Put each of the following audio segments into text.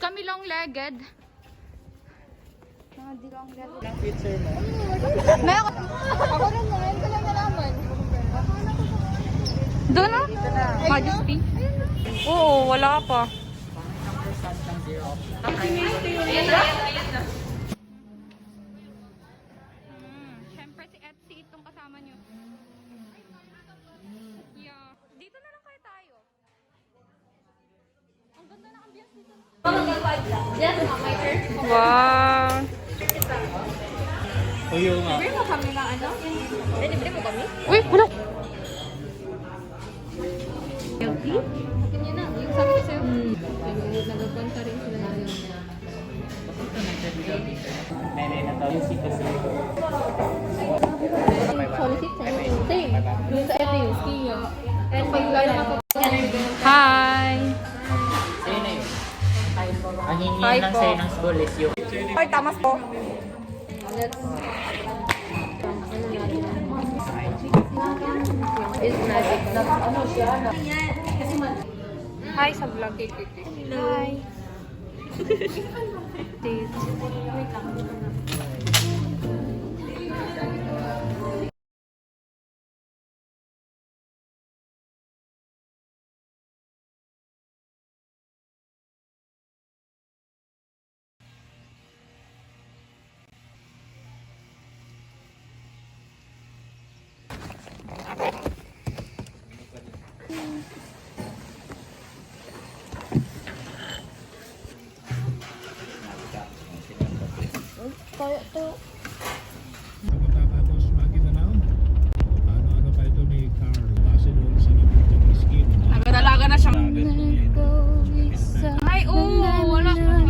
Kami long-legged. Mga di long-legged. Ang picture mo. Meron. Ako rin, ngayon ko lang nalaman. Doon na? Majesty? Oo, wala pa. Siyempre si Etsy itong kasama nyo. Yeah. Dito na lang kayo tayo. Ang ganda na ambience dito. Wow. Uyo nga. Libre mo kami ng ano? Libre mo kami? Uy, wala. Healthy? Ganyan na, yung sabi ko sa'yo. Nagpunta rin sila na yun. Nenay na tawag yung sikas. Same. Yung sa ito yung ski yun. And pag-lala ako. Hi. Sa'yo na yun. Ang hingi Hi lang po. sa'yo ng school is yung... Ay, tamas po. It's magic. Ano siya? Hi sa vlog. Hi. Kaya to. Tapos makita na ano pa ito ni Carl kasi doon sa nabito ng skin. Nagdalaga na siyang... Ay, oo. Wala pa.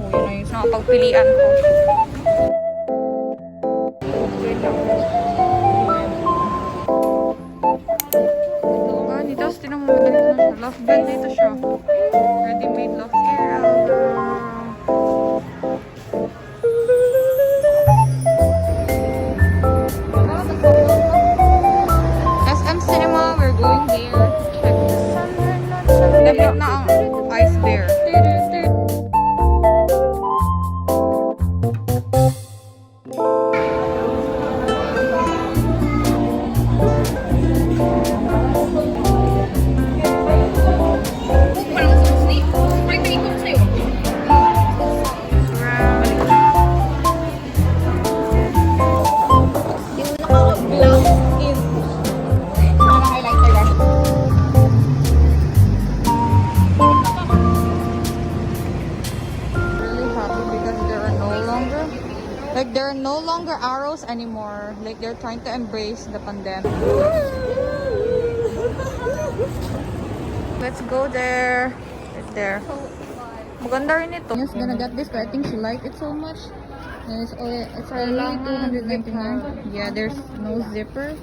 Yun na yung sa pagpilian ko. Tapos tinan mo, ganito na siya. Love band dito siya. Ready-made love care. SM Cinema, we're going there. Check the sun. Dahil na ang ice bear. Like there are no longer arrows anymore. Like they're trying to embrace the pandemic. Let's go there. Right there. Maganda rin ito. Yes, gonna get this, but I think she liked it so much. And it's only 299. Yeah, there's no zipper.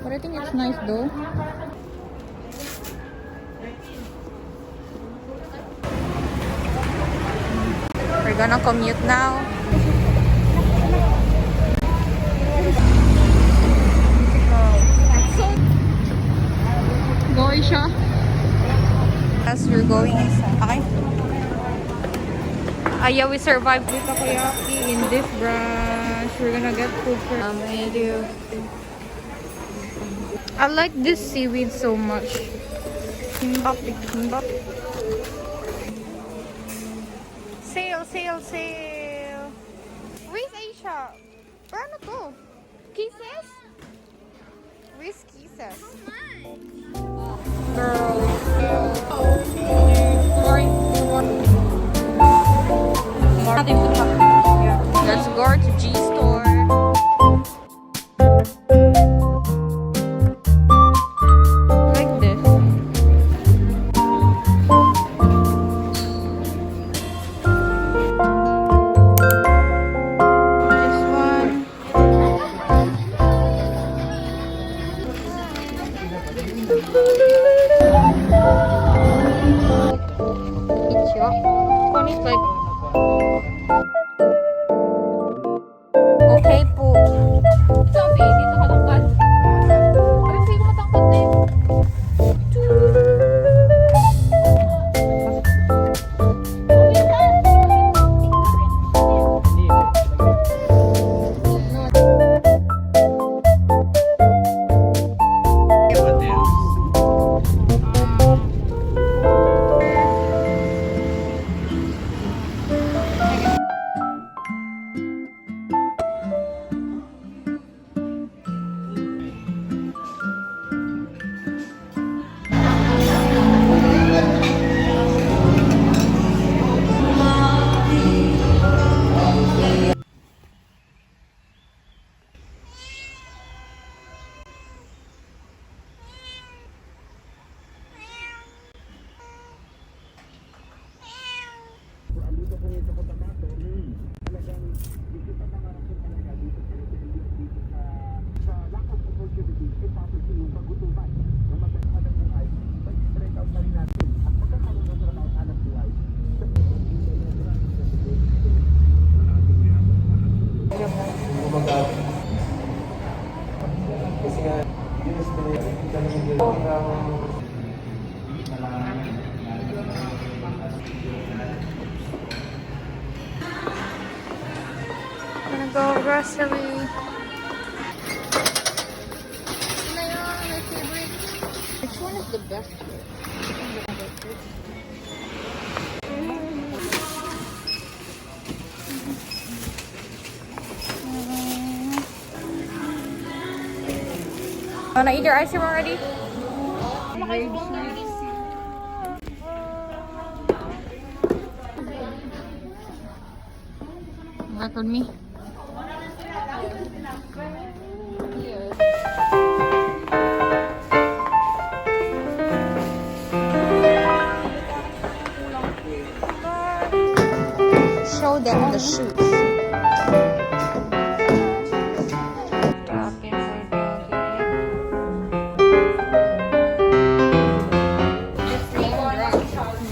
But I think it's nice though. We're gonna commute now. Going siya. As we're going inside. Okay. Yeah, we survived with takoyaki in this branch. We're gonna get food for video. I like this seaweed so much. Kimbap, kimbap. Sail, sail, sail. Where's Aisha? Where na to? Kisses? Where's kisses? Girl. go, grocery. Sila yung my favorite. Which one is the best? Wanna eat your ice cream already? Work with me. Show them the shoes.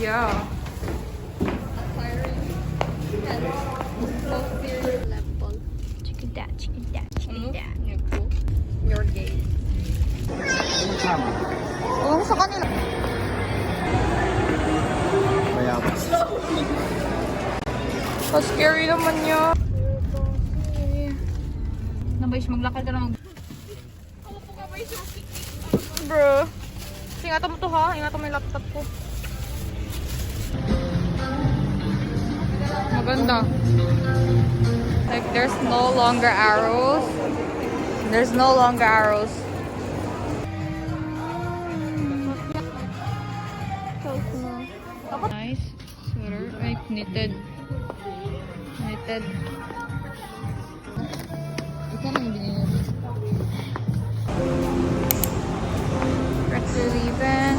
Yeah. Check it out, check it out, check it out. You're cool. You're gay. Huwag sa kanila. Scary naman niya. Nabayos, maglakad ka lang. Bro. Ingatan mo to ha. Ingatan mo yung laptop ko. Maganda. Like there's no longer arrows. There's no longer arrows. Nice sweater. Like knitted. Knitted. Ito na yung binili. Pretty ribbon.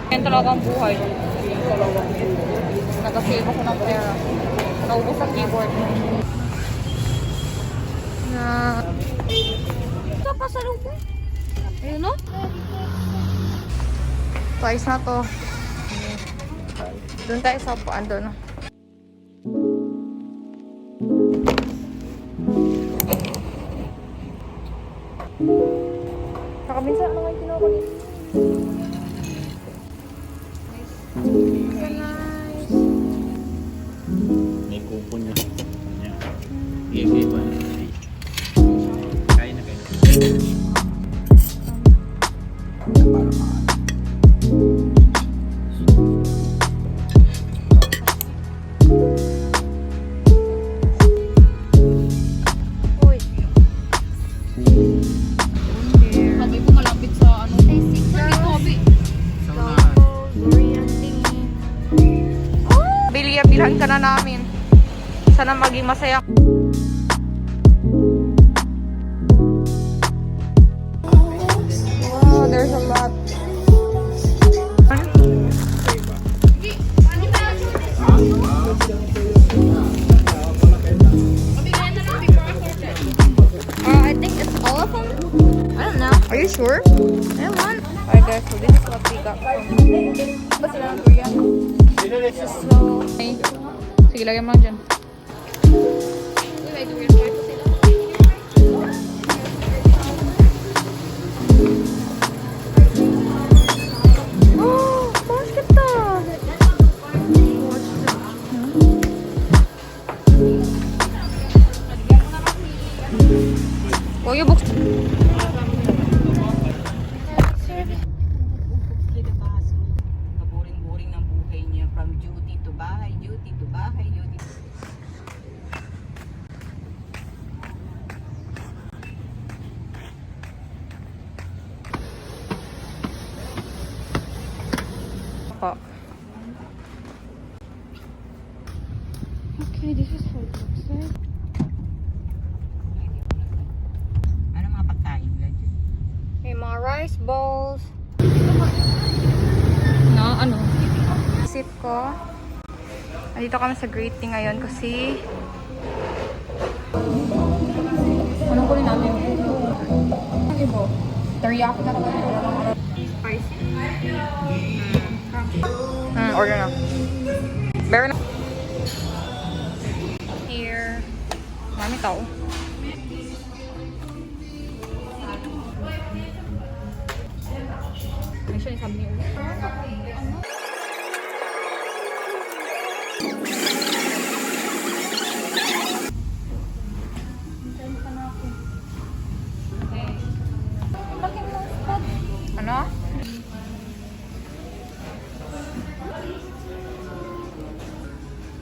Yan talaga ang buhay. Yan talaga ang buhay. Nag-save ako ng pera. Naubos sa keyboard. Ito pa sa lubo. Ayun no? Twice na to. Doon tayo sa upuan doon. Nakabinsan ano nga yung kinuha ko dito? May kupon niya. Easy pa. Kaya na kayo. Sabi ko malapit sa ano. Dito, Abi. Bilhan ka na namin. Sana maging masaya. Wow, there's a lot. I think it's all of them. I don't know. Are you sure? I want. Alright guys, so this is what we got from. Ba sila ng Korea? So, okay. Sige, lagyan mo lang dyan. May Korean fry pa sila. Oh, basket to! Kuya, books. Kaboring-boring ng buhay niya. From duty to bahay, duty to bahay, duty to... Po. Okay, this is how it looks like. Ano mga pagkain lang dyan? May mga rice balls. Na ano? Sit ko. Nandito kami sa greeting ngayon kasi anong kunin natin? Ano ibo? Teriyaki na naman. Spicy. Order na. Bear na. Here. Mami tao. May siya Come here. Ano?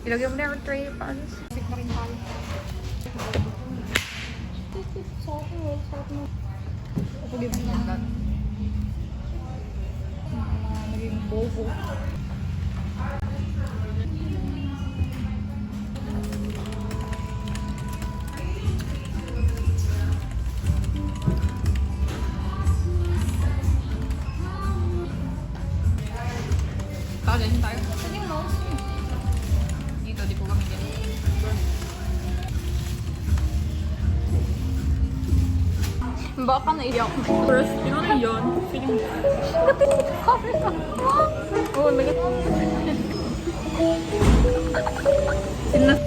Ilagay mo na yung tray pa. Sik na rin tayo. Salt mo. Pagod mo yan. Naging bobo. Kakain tayo. Saan yung nose niyo? Dito, di po kami dito. Baka naiyak ko. First, yun ano yun? Feeling mo. Gatin si cover ka. Oo, nagit. Sinas...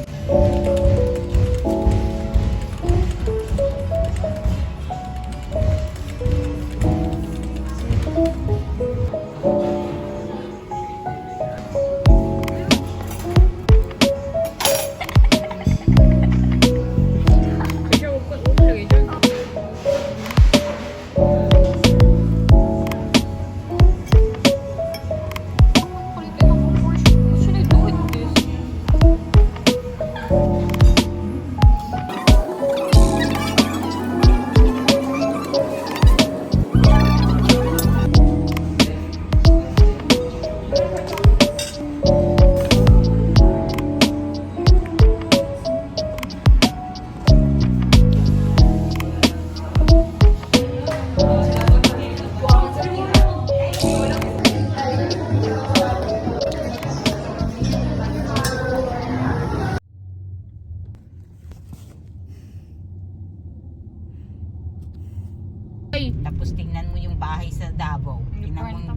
Tapos tingnan mo yung bahay sa Davao. Tingnan mo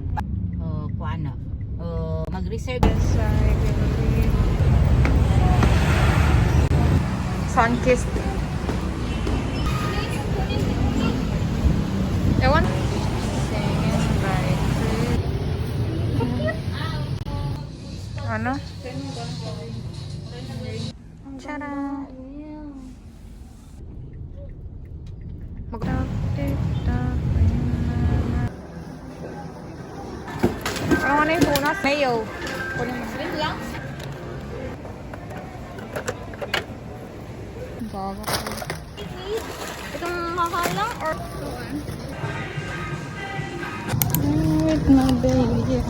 kung ano. Mag-reserve. Sun-kissed. Ewan? Second right. Ano? Tara! Ano na yung punas? Mayo. Wait lang. Gaga ko. Itong makalang or... With my baby.